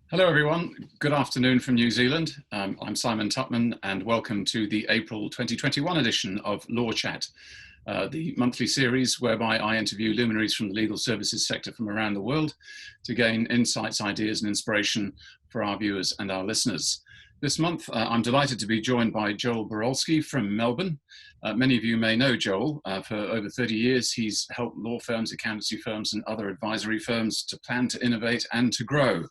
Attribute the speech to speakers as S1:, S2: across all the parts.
S1: Hello, everyone. Good afternoon from New Zealand. I'm Simon Tupman, and welcome to the April 2021 edition of Law Chat, the monthly series whereby I interview luminaries from the legal services sector from around the world to gain insights, ideas, and inspiration for our viewers and our listeners. This month, I'm delighted to be joined by Joel Barolsky from Melbourne. Many of you may know Joel. For over 30 years, he's helped law firms, accountancy firms, and other advisory firms to plan, to innovate, and to grow.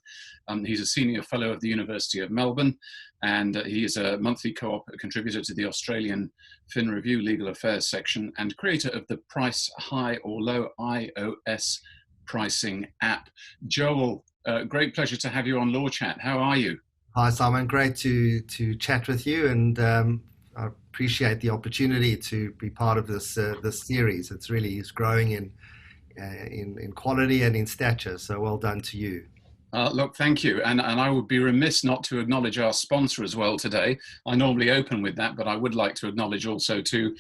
S1: He's a senior fellow of the University of Melbourne, and he is a monthly contributor to the Australian Fin Review Legal Affairs section and creator of the Price High or Low iOS pricing app. Joel, great pleasure to have you on Law Chat. How are you?
S2: Hi, Simon. Great to chat with you, and I appreciate the opportunity to be part of this series. It's really is growing in quality and in stature. So well done to you.
S1: Look, thank you. And I would be remiss not to acknowledge our sponsor as well today. I normally open with that, but I would like to acknowledge also to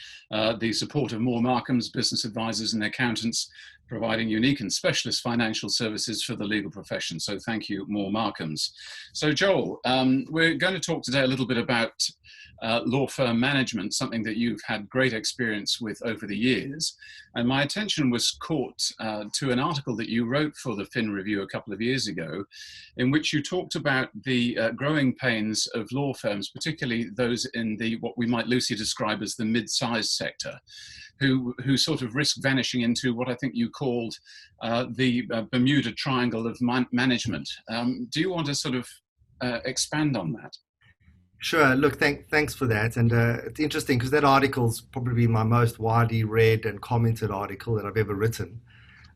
S1: the support of Moore Markhams, business advisors and accountants, providing unique and specialist financial services for the legal profession. So thank you, Moore Markhams. So Joel, we're going to talk today a little bit about law firm management, something that you've had great experience with over the years. And my attention was caught to an article that you wrote for the Fin Review a couple of years ago, in which you talked about the growing pains of law firms, particularly those in the what we might loosely describe as the mid-sized sector, who sort of risk vanishing into what I think you called the Bermuda Triangle of management. Do you want to sort of expand on that?
S2: Sure. Look, thanks for that. And it's interesting because that article's probably my most widely read and commented article that I've ever written.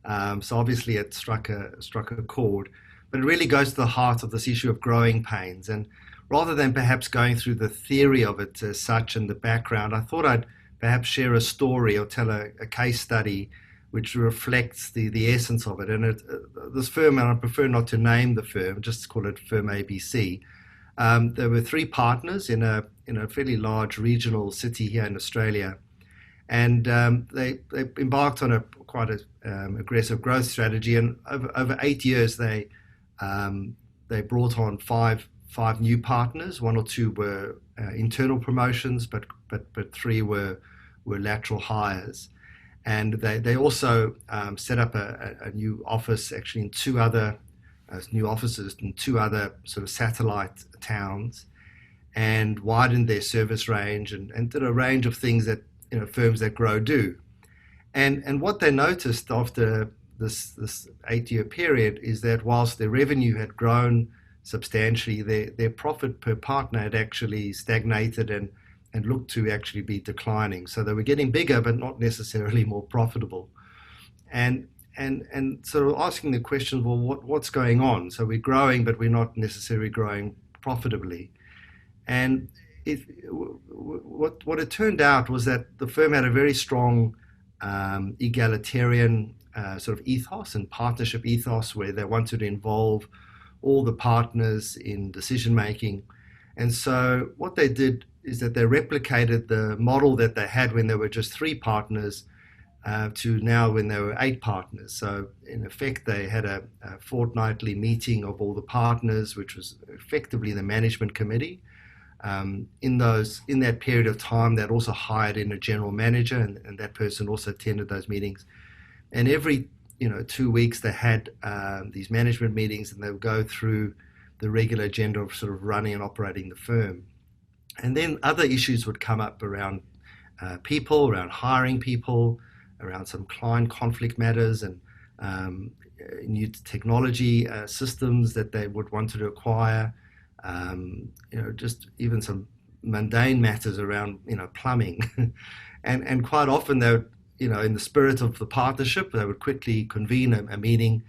S2: So obviously it struck a chord, but it really goes to the heart of this issue of growing pains. And rather than perhaps going through the theory of it as such and the background, I thought I'd perhaps share a story or tell a case study which reflects the essence of it. And this firm, and I prefer not to name the firm, just call it Firm ABC. There were three partners in a fairly large regional city here in Australia, and they embarked on a quite aggressive growth strategy. And over 8 years, they brought on five new partners. One or two were internal promotions, but three were lateral hires. And they also set up a new office, actually in two other new offices in two other sort of satellite towns, and widened their service range and did a range of things that firms that grow do. And what they noticed after this 8-year period is that whilst their revenue had grown substantially, their profit per partner had actually stagnated and looked to actually be declining. So they were getting bigger, but not necessarily more profitable. And sort of asking the question, well, what's going on? So we're growing, but we're not necessarily growing profitably. And what it turned out was that the firm had a very strong egalitarian sort of ethos and partnership ethos, where they wanted to involve all the partners in decision making. And so what they did is that they replicated the model that they had when there were just three partners to now when there were 8 partners. So in effect, they had a fortnightly meeting of all the partners, which was effectively the management committee. In that period of time, they'd also hired in a general manager, and that person also attended those meetings. And every 2 weeks, they had these management meetings, and they would go through the regular agenda of sort of running and operating the firm. And then other issues would come up around people, around hiring people, around some client conflict matters, and new technology systems that they would want to acquire, just even some mundane matters around plumbing. and quite often they would, in the spirit of the partnership, they would quickly convene a meeting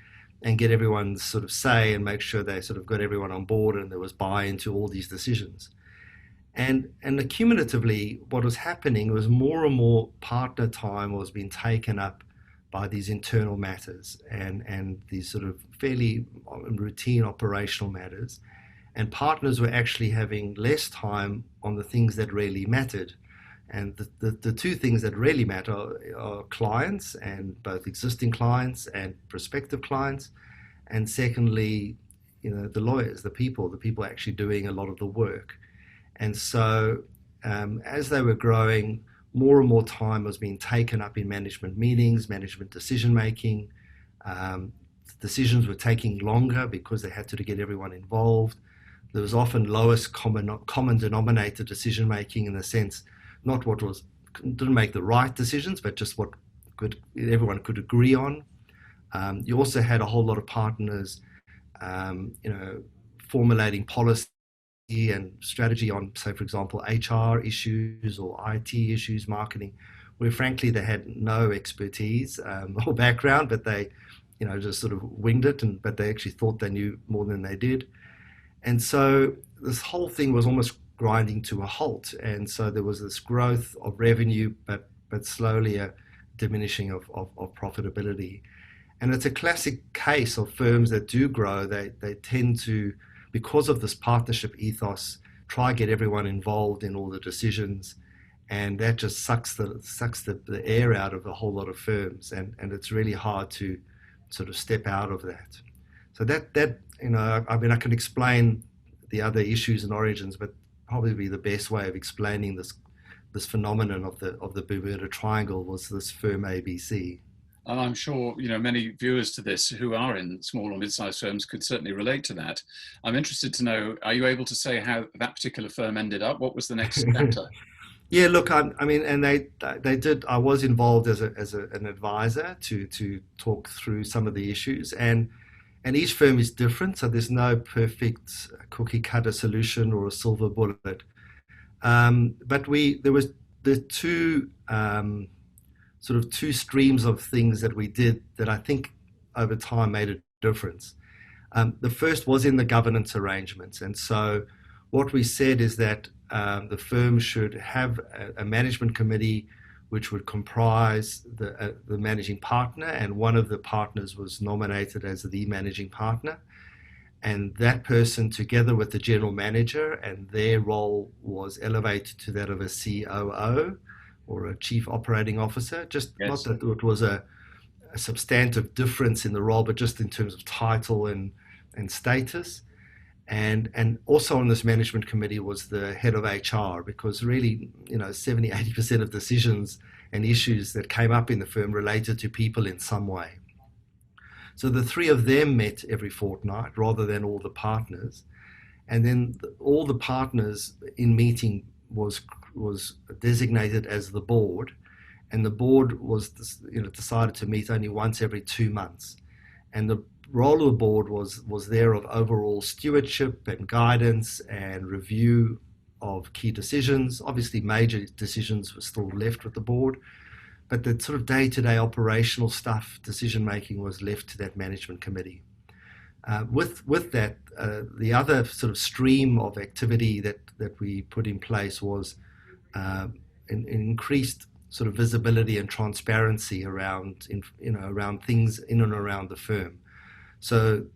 S2: and get everyone's sort of say and make sure they sort of got everyone on board and there was buy-in to all these decisions. And accumulatively, what was happening was more and more partner time was being taken up by these internal matters and these sort of fairly routine operational matters. And partners were actually having less time on the things that really mattered. And the two things that really matter are clients, and both existing clients and prospective clients. And secondly, the lawyers, the people actually doing a lot of the work. And so as they were growing, more and more time was being taken up in management meetings, management decision making. Decisions were taking longer because they had to get everyone involved. There was often lowest common denominator decision making, in the sense, not what didn't make the right decisions, but just what everyone could agree on. You also had a whole lot of partners, formulating policy and strategy on, say, for example, HR issues or IT issues, marketing, where frankly they had no expertise or background, but they, just sort of winged it, but they actually thought they knew more than they did. And so this whole thing was almost grinding to a halt. And so there was this growth of revenue, but slowly a diminishing of profitability. And it's a classic case of firms that do grow. They tend to, because of this partnership ethos, try to get everyone involved in all the decisions. And that just sucks the air out of a whole lot of firms. And it's really hard to sort of step out of that. So I can explain the other issues and origins, but probably the best way of explaining this phenomenon of the Bermuda Triangle was this firm ABC.
S1: And I'm sure many viewers to this who are in small or mid-sized firms could certainly relate to that. I'm interested to know: are you able to say how that particular firm ended up? What was the next chapter?
S2: Yeah, look, and they did. I was involved as an advisor to talk through some of the issues, and each firm is different, so there's no perfect cookie cutter solution or a silver bullet. But there was the two streams of things that we did that I think over time made a difference. The first was in the governance arrangements, and so what we said is that the firm should have a management committee which would comprise the managing partner, and one of the partners was nominated as the managing partner. And that person, together with the general manager, and their role was elevated to that of a COO or a chief operating officer. Just yes. Not that it was a substantive difference in the role, but just in terms of title and status. And also on this management committee was the head of HR, because really, 70-80% of decisions and issues that came up in the firm related to people in some way. So the three of them met every fortnight rather than all the partners. And then all the partners in meeting was designated as the board. And the board was, decided to meet only once every 2 months. And the role of the board was there of overall stewardship and guidance and review of key decisions. Obviously, major decisions were still left with the board, but the sort of day-to-day operational stuff, decision-making, was left to that management committee. With that, the other sort of stream of activity that we put in place was an increased sort of visibility and transparency around things in and around the firm. So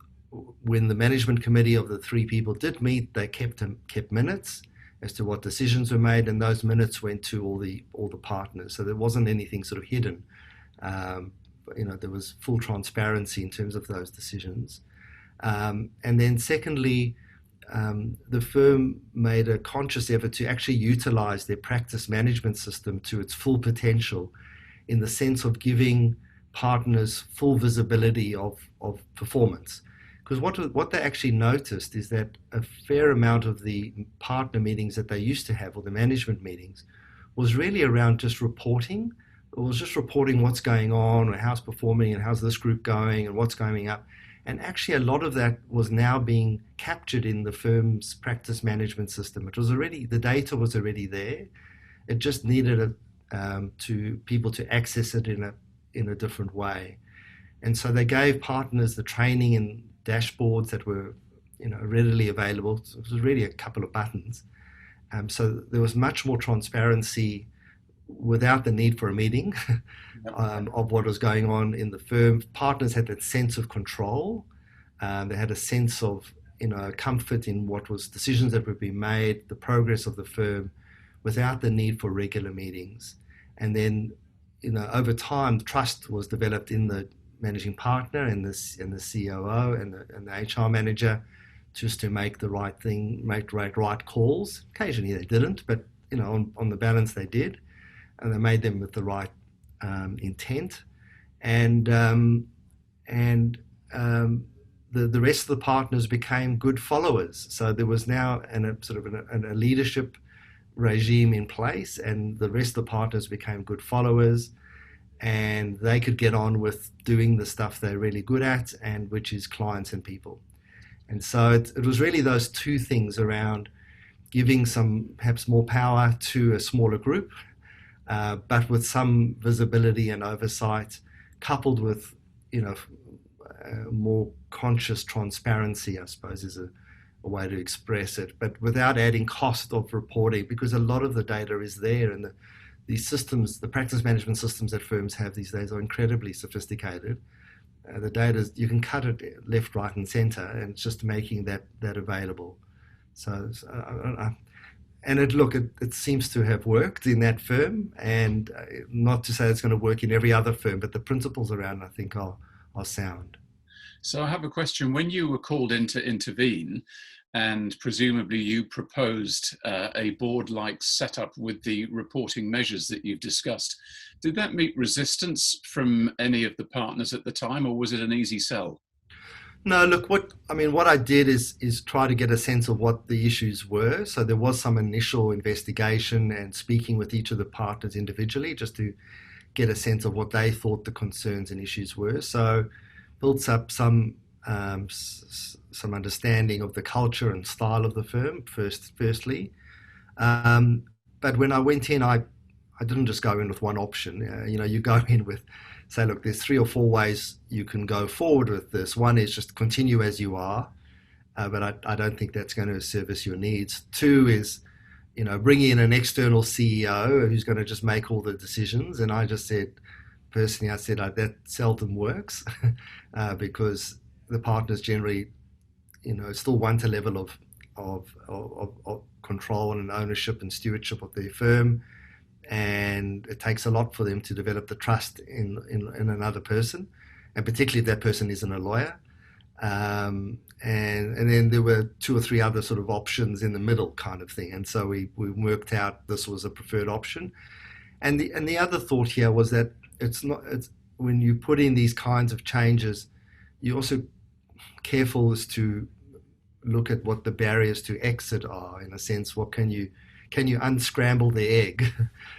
S2: when the management committee of the three people did meet, they kept minutes as to what decisions were made, and those minutes went to all the partners. So there wasn't anything sort of hidden. There was full transparency in terms of those decisions. And then secondly, the firm made a conscious effort to actually utilize their practice management system to its full potential, in the sense of giving partners full visibility of performance. Because what they actually noticed is that a fair amount of the partner meetings that they used to have, or the management meetings, was really around just reporting. It was just reporting what's going on, and how's performing, and how's this group going, and what's going up. And actually a lot of that was now being captured in the firm's practice management system. The data was already there. It just needed to people to access it in a different way. And so they gave partners the training and dashboards that were readily available. So it was really a couple of buttons. So there was much more transparency without the need for a meeting of what was going on in the firm. Partners had that sense of control. They had a sense of comfort in what was decisions that were being made, the progress of the firm, without the need for regular meetings. And then over time, trust was developed in the managing partner and the COO and the HR manager just to make the right thing, make right calls. Occasionally they didn't, but on the balance they did, and they made them with the right intent, and the rest of the partners became good followers. So there was now a leadership regime in place, and the rest of the partners became good followers, and they could get on with doing the stuff they're really good at, and which is clients and people. And so it was really those two things around giving some perhaps more power to a smaller group, but with some visibility and oversight, coupled with more conscious transparency, I suppose, is a way to express it, but without adding cost of reporting, because a lot of the data is there, and these systems, the practice management systems that firms have these days are incredibly sophisticated. The data, you can cut it left, right, and center, and it's just making that available. And it seems to have worked in that firm, and not to say it's going to work in every other firm, but the principles around, I think, are sound.
S1: So I have a question. When you were called in to intervene, and presumably you proposed a board-like setup with the reporting measures that you've discussed, did that meet resistance from any of the partners at the time, or was it an easy sell?
S2: No, look, what I did is try to get a sense of what the issues were. So there was some initial investigation and speaking with each of the partners individually, just to get a sense of what they thought the concerns and issues were. So built up some understanding of the culture and style of the firm firstly. But when I went in, I didn't just go in with one option. You go in with, say, look, there's 3 or 4 ways you can go forward with this. One is just continue as you are, but I don't think that's going to service your needs. 2 is, bring in an external CEO who's going to just make all the decisions. And I just said, personally, that seldom works because the partners generally, still want a level of control and ownership and stewardship of their firm. And it takes a lot for them to develop the trust in another person, and particularly if that person isn't a lawyer. And then there were 2 or 3 other sort of options in the middle kind of thing. And so we worked out this was a preferred option. And the other thought here was that it's when you put in these kinds of changes, you're also careful as to look at what the barriers to exit are, in a sense. What can you unscramble the egg,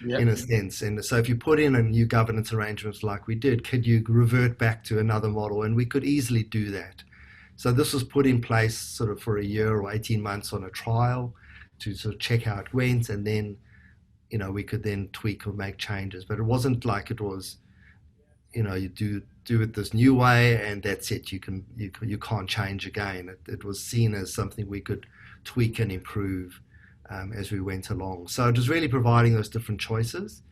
S2: yep, in a sense? And so if you put in a new governance arrangements like we did, could you revert back to another model? And we could easily do that. So this was put in place sort of for a year or 18 months on a trial to sort of check how it went, and then we could then tweak or make changes. But it wasn't like it was, you do it this new way and that's it. You can't change again. It was seen as something we could tweak and improve as we went along. So it was really providing those different choices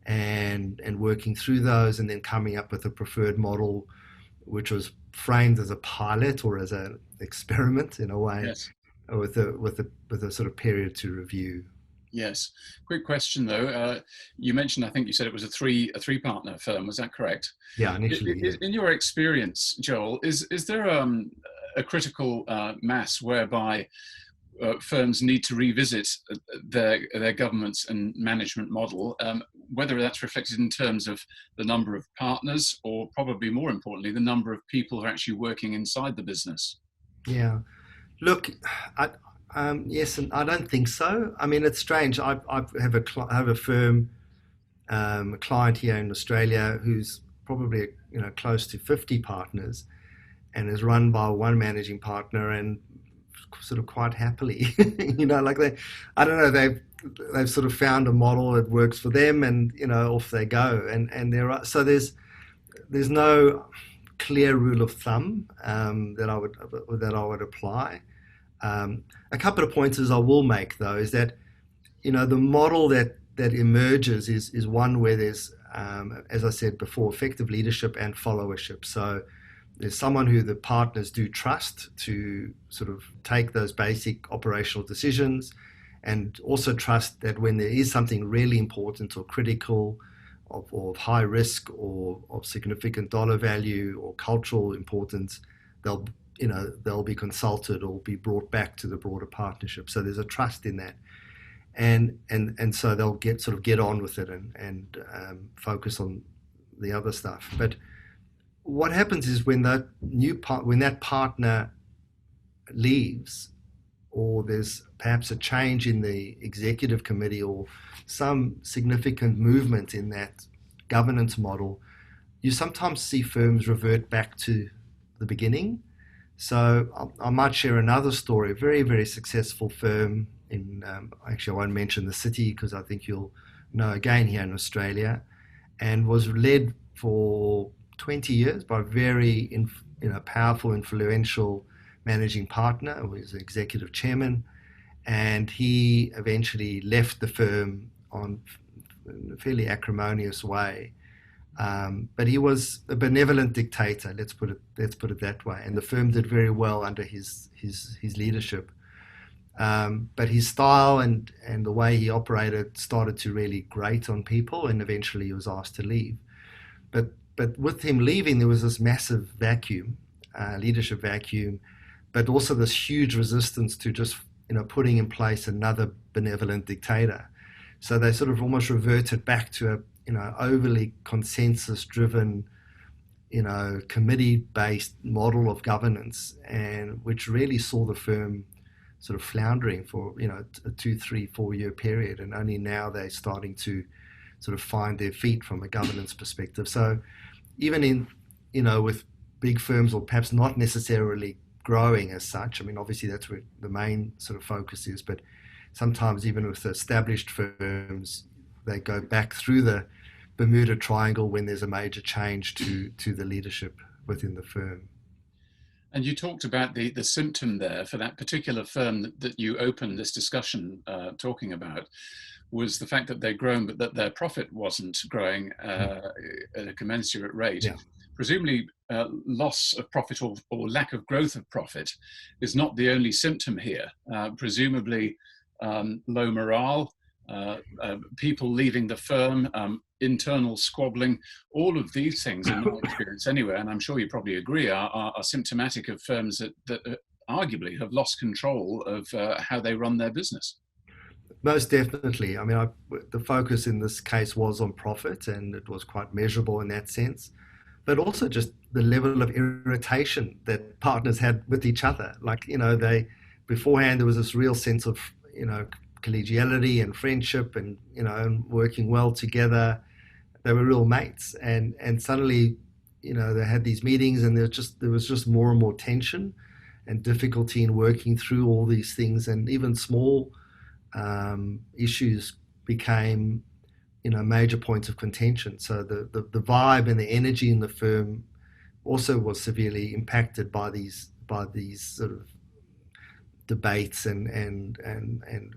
S2: and working through those, and then coming up with a preferred model, which was framed as a pilot or as an experiment in a way,
S1: yes,
S2: with a sort of period to review.
S1: Yes. Quick question though. You mentioned, I think you said it was a three partner firm. Was that correct?
S2: Yeah, initially. Yeah.
S1: In your experience, Joel, is there a critical mass whereby firms need to revisit their governance and management model, whether that's reflected in terms of the number of partners, or probably more importantly, the number of people who are actually working inside the business?
S2: Yeah. Look, yes, and I don't think so. I mean, it's strange. I have a firm, a client here in Australia who's probably close to 50 partners, and is run by one managing partner, and sort of quite happily, I don't know, they've sort of found a model that works for them, and off they go. And there's no clear rule of thumb that I would apply. A couple of pointers I will make though is that the model that emerges is one where there's as I said before, effective leadership and followership. So there's someone who the partners do trust to sort of take those basic operational decisions, and also trust that when there is something really important or critical or of high risk or of significant dollar value or cultural importance, they'll they'll be consulted or be brought back to the broader partnership. So there's a trust in that, and so they'll get on with it and focus on the other stuff. But what happens is when that partner leaves, or there's perhaps a change in the executive committee or some significant movement in that governance model, you sometimes see firms revert back to the beginning. So I might share another story, a very, very successful firm in, actually I won't mention the city because I think you'll know again, here in Australia, and was led for 20 years by a very powerful, influential managing partner who was executive chairman, and he eventually left the firm on a fairly acrimonious way. But he was a benevolent dictator, let's put it that way, and the firm did very well under his leadership. But his style and the way he operated started to really grate on people, and eventually he was asked to leave. But with him leaving, there was this massive vacuum, leadership vacuum, but also this huge resistance to just putting in place another benevolent dictator. So they sort of almost reverted back to a overly consensus-driven, committee-based model of governance, and which really saw the firm sort of floundering for a 2, 3, 4 year period, and only now they're starting to sort of find their feet from a governance perspective. So even in with big firms, or perhaps not necessarily growing as such, I mean obviously that's where the main sort of focus is, but sometimes even with established firms, they go back through the Bermuda Triangle when there's a major change to the leadership within the firm.
S1: And you talked about the symptom there for that particular firm that you opened this discussion talking about, was the fact that they'd grown, but that their profit wasn't growing at a commensurate rate.
S2: Yeah.
S1: Presumably, loss of profit or lack of growth of profit is not the only symptom here. Presumably, low morale, people leaving the firm, internal squabbling, all of these things, in my experience anyway, and I'm sure you probably agree, are symptomatic of firms that arguably have lost control of how they run their business.
S2: Most definitely. I mean, the focus in this case was on profit, and it was quite measurable in that sense, but also just the level of irritation that partners had with each other. Like, beforehand there was this real sense of, collegiality and friendship and, and working well together. They were real mates, and suddenly, they had these meetings, and there was just more and more tension and difficulty in working through all these things, and even small issues became, major points of contention. So the vibe and the energy in the firm also was severely impacted by these sort of debates and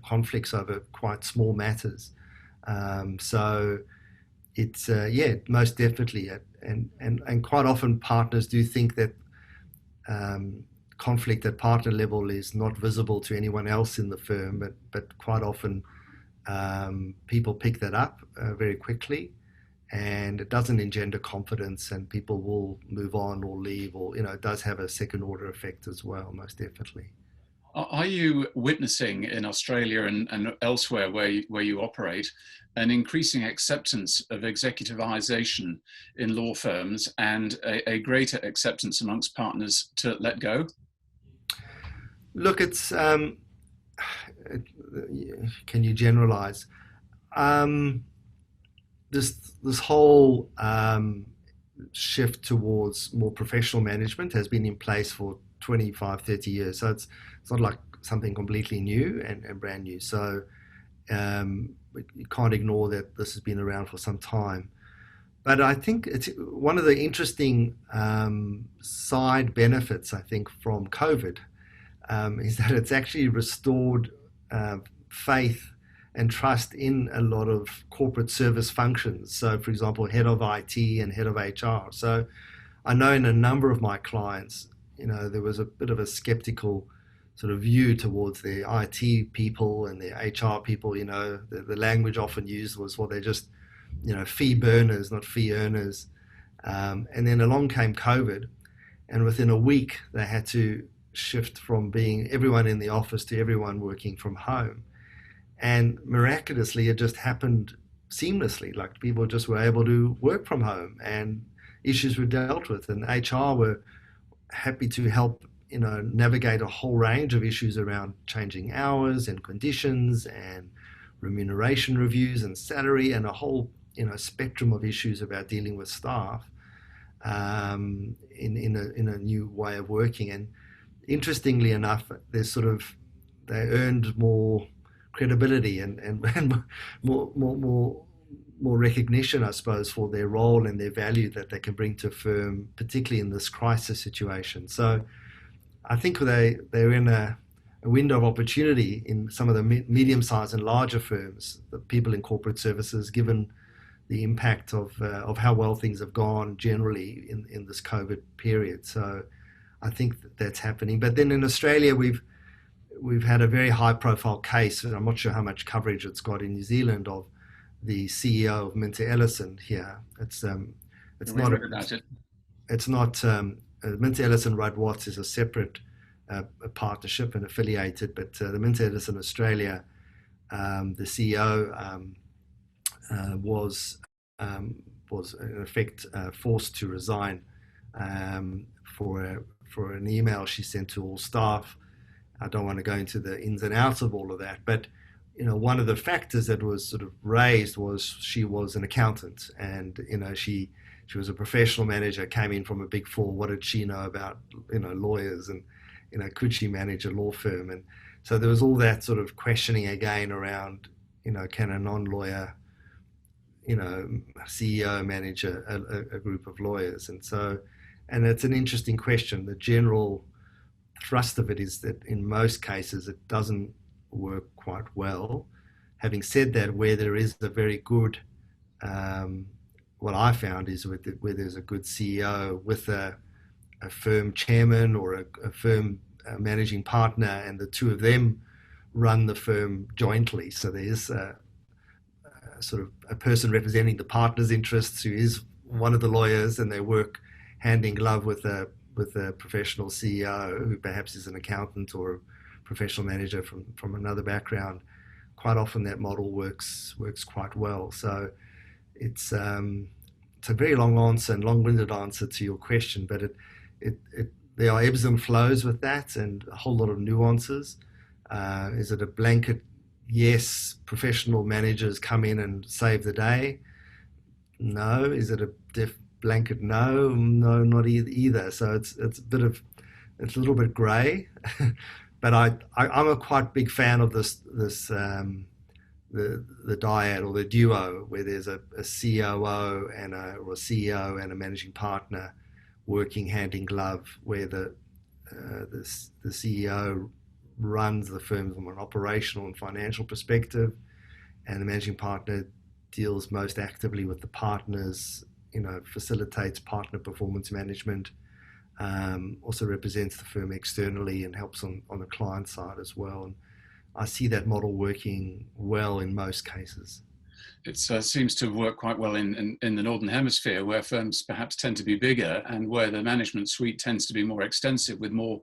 S2: conflicts over quite small matters. So it's most definitely, and quite often partners do think that conflict at partner level is not visible to anyone else in the firm, but quite often people pick that up very quickly, and it doesn't engender confidence, and people will move on or leave, or it does have a second order effect as well, most definitely.
S1: Are you witnessing in Australia and elsewhere where you operate an increasing acceptance of executivization in law firms, and a greater acceptance amongst partners to let go?
S2: Look, it's can you generalize? This whole shift towards more professional management has been in place for 25, 30 years. So it's not like something completely new and brand new. So you can't ignore that this has been around for some time. But I think it's one of the interesting side benefits, I think, from COVID is that it's actually restored faith and trust in a lot of corporate service functions. So, for example, head of IT and head of HR. So I know in a number of my clients, there was a bit of a skeptical sort of view towards their IT people and their HR people. The language often used was, well, they're just fee burners, not fee earners. And then along came COVID, and within a week they had to shift from being everyone in the office to everyone working from home. And miraculously, it just happened seamlessly. Like people just were able to work from home, and issues were dealt with, and HR were happy to help navigate a whole range of issues around changing hours and conditions and remuneration reviews and salary and a whole spectrum of issues about dealing with staff in a new way of working. And interestingly enough, they earned more credibility and more recognition, I suppose, for their role and their value that they can bring to a firm, particularly in this crisis situation. So I think they're in a window of opportunity in some of the medium-sized and larger firms, the people in corporate services, given the impact of how well things have gone generally in this COVID period. So I think that's happening. But then in Australia, we've had a very high-profile case, and I'm not sure how much coverage it's got in New Zealand, of the CEO of Minter Ellison here. It's not Minter Ellison Rudd Watts is a separate a partnership and affiliated, but the Minter Ellison Australia, the CEO was in effect forced to resign for an email she sent to all staff. I don't want to go into the ins and outs of all of that, but one of the factors that was sort of raised was she was an accountant, and she was a professional manager, came in from a Big Four. What did she know about lawyers, and could she manage a law firm? And so there was all that sort of questioning again around can a non-lawyer CEO manage a group of lawyers? And it's an interesting question. The general thrust of it is that in most cases it doesn't work quite well. Having said that, where there is a very good, what I found is where there's a good CEO with a firm chairman or a firm managing partner, and the two of them run the firm jointly. So there is sort of a person representing the partner's interests who is one of the lawyers, and they work hand in glove with a professional CEO who perhaps is an accountant or a professional manager from another background. Quite often that model works quite well. So it's a very long answer and long-winded answer to your question, but there are ebbs and flows with that and a whole lot of nuances. Is it a blanket? Yes, professional managers come in and save the day. No. Is it a blanket? No, not either. So it's a little bit grey. But I'm a quite big fan of this the dyad or the duo where there's a COO and or a CEO and a managing partner working hand in glove, where the CEO runs the firm from an operational and financial perspective, and the managing partner deals most actively with the partners, facilitates partner performance management, also represents the firm externally and helps on the client side as well. And I see that model working well in most cases.
S1: It seems to work quite well in the Northern Hemisphere, where firms perhaps tend to be bigger and where the management suite tends to be more extensive, with more,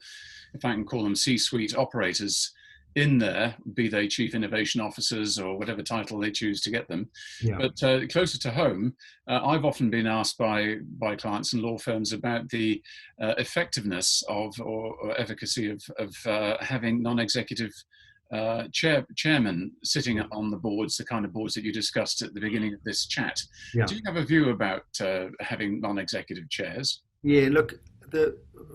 S1: if I can call them, C-suite operators in there, be they chief innovation officers or whatever title they choose to get them. Yeah. But closer to home, I've often been asked by clients and law firms about the effectiveness of or efficacy of having non-executive chairmen sitting on the boards, the kind of boards that you discussed at the beginning of this chat. Yeah. Do you have a view about having non-executive chairs?
S2: Yeah, look,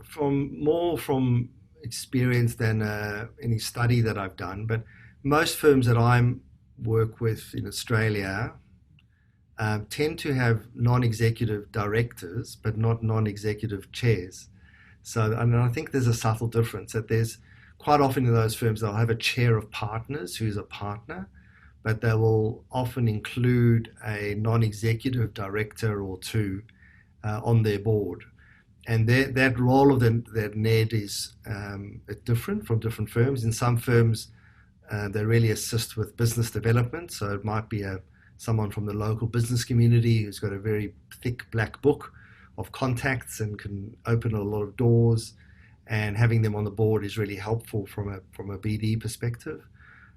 S2: from experience than any study that I've done, but most firms that I work with in Australia tend to have non-executive directors, but not non-executive chairs. So, and I think there's a subtle difference, that there's quite often in those firms, they'll have a chair of partners who's a partner, but they will often include a non-executive director or two on their board. And that role of that NED is different from different firms. In some firms, they really assist with business development. So it might be someone from the local business community who's got a very thick black book of contacts and can open a lot of doors, and having them on the board is really helpful from a BD perspective.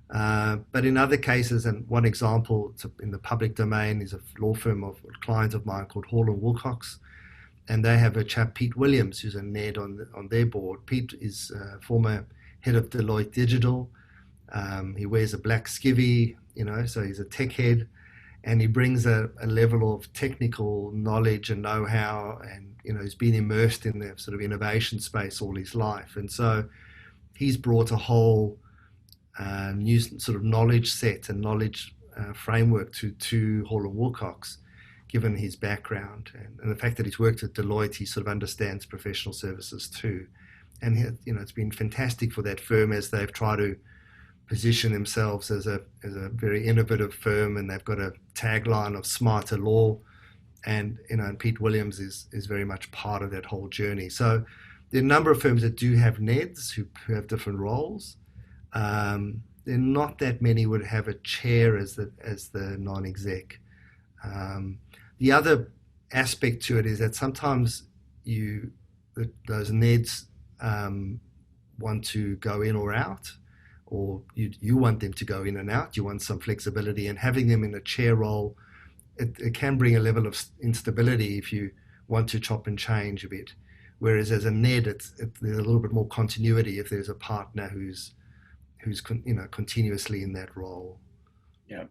S2: But in other cases, and one example in the public domain is a law firm of a client of mine called Hall & Wilcox, and they have a chap, Pete Williams, who's a NED on their board. Pete is former head of Deloitte Digital. He wears a black skivvy, so he's a tech head, and he brings a level of technical knowledge and know-how, and he's been immersed in the sort of innovation space all his life, and so he's brought a whole new sort of knowledge set and knowledge framework to Hall & Wilcox, given his background and the fact that he's worked at Deloitte. He sort of understands professional services too, and it's been fantastic for that firm as they've tried to position themselves as a very innovative firm, and they've got a tagline of smarter law, and and Pete Williams is very much part of that whole journey. So there are a number of firms that do have NEDs who have different roles. There are not that many would have a chair as the non-exec. The other aspect to it is that sometimes those NEDs want to go in or out, or you want them to go in and out. You want some flexibility, and having them in a chair role, it can bring a level of instability if you want to chop and change a bit. Whereas as a NED, there's a little bit more continuity if there's a partner who's continuously in that role.
S1: Yeah.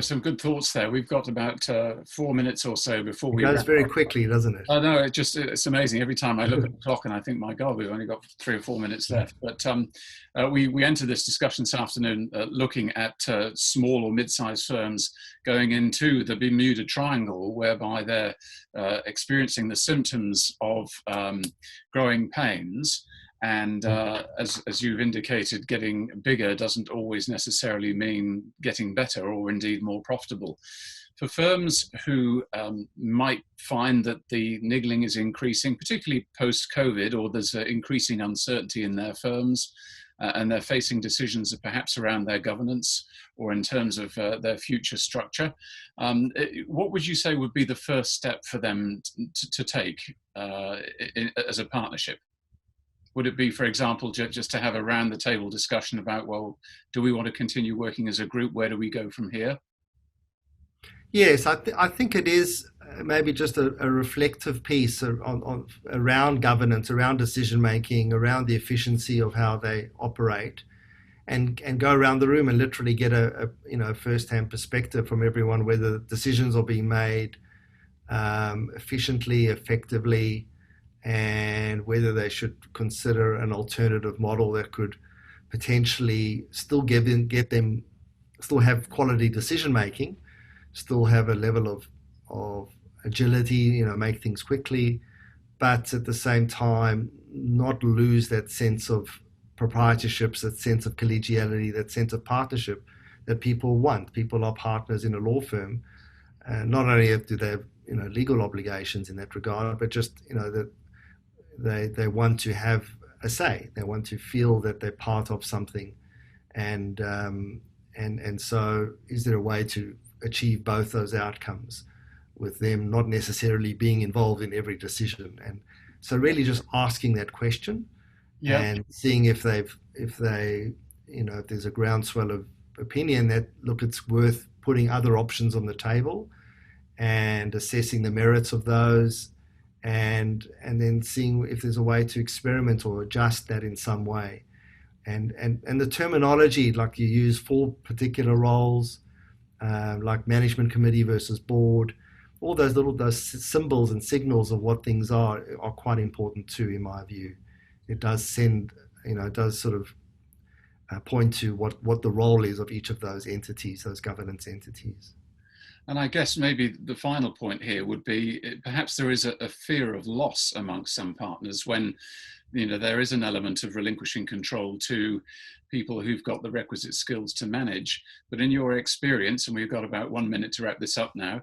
S1: Some good thoughts there. We've got about 4 minutes or so before we.
S2: It goes very quickly, doesn't it?
S1: I know. It's amazing. Every time I look at the clock and I think, my God, we've only got 3 or 4 minutes left. But we entered this discussion this afternoon looking at small or mid-sized firms going into the Bermuda Triangle, whereby they're experiencing the symptoms of growing pains. And as you've indicated, getting bigger doesn't always necessarily mean getting better or indeed more profitable. For firms who might find that the niggling is increasing, particularly post-COVID, or there's increasing uncertainty in their firms, and they're facing decisions perhaps around their governance or in terms of their future structure, what would you say would be the first step for them to take as a partnership? Would it be, for example, just to have a round the table discussion about, well, do we want to continue working as a group? Where do we go from here?
S2: Yes, I think it is maybe just a reflective piece around governance, around decision making, around the efficiency of how they operate, and go around the room and literally get a first-hand perspective from everyone, whether decisions are being made efficiently, effectively, and whether they should consider an alternative model that could potentially still still have quality decision making, still have a level of agility, make things quickly, but at the same time not lose that sense of proprietorships, that sense of collegiality, that sense of partnership that people want. People are partners in a law firm, and not only do they have legal obligations in that regard, but just that they want to have a say. They want to feel that they're part of something, and so is there a way to achieve both those outcomes with them not necessarily being involved in every decision? And so really just asking that question, and seeing if there's a groundswell of opinion that, look, it's worth putting other options on the table and assessing the merits of those, and then seeing if there's a way to experiment or adjust that in some way. And the terminology, like you use for particular roles, like management committee versus board, all those symbols and signals of what things are quite important too, in my view. It does send, it does sort of point to what the role is of each of those entities, those governance entities.
S1: And I guess maybe the final point here would be perhaps there is a fear of loss amongst some partners when there is an element of relinquishing control to people who've got the requisite skills to manage. But in your experience, and we've got about 1 minute to wrap this up now,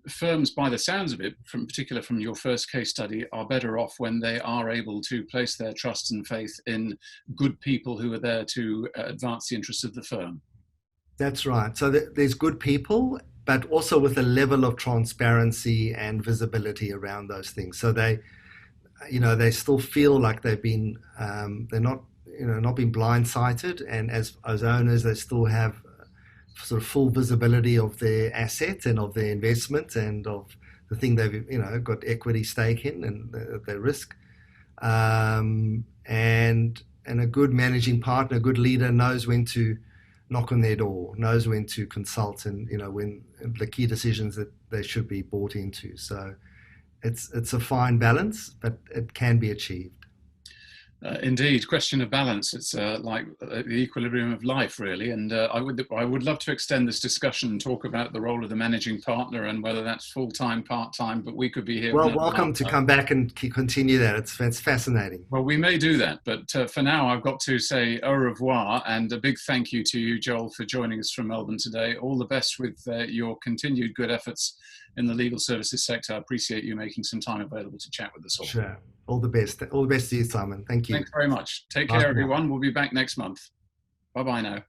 S1: firms, by the sounds of it, particularly from your first case study, are better off when they are able to place their trust and faith in good people who are there to advance the interests of the firm.
S2: That's right. So there's good people, but also with a level of transparency and visibility around those things. So they still feel like they're not, not being blindsided, and as owners, they still have sort of full visibility of their asset and of their investment and of the thing they've, got equity stake in and their risk. And a good managing partner, a good leader knows when to knock on their door, knows when to consult, and when the key decisions that they should be bought into. So it's a fine balance, but it can be achieved.
S1: Indeed, question of balance. It's like the equilibrium of life, really. And I would love to extend this discussion and talk about the role of the managing partner and whether that's full time, part time. But we could be here.
S2: Well, welcome to come back and continue that. It's fascinating.
S1: Well, we may do that, but for now, I've got to say au revoir and a big thank you to you, Joel, for joining us from Melbourne today. All the best with your continued good efforts in the legal services sector. I appreciate you making some time available to chat with us all.
S2: Sure. All the best. All the best to you, Simon. Thank you.
S1: Thanks very much. Take care, everyone. We'll be back next month. Bye-bye now.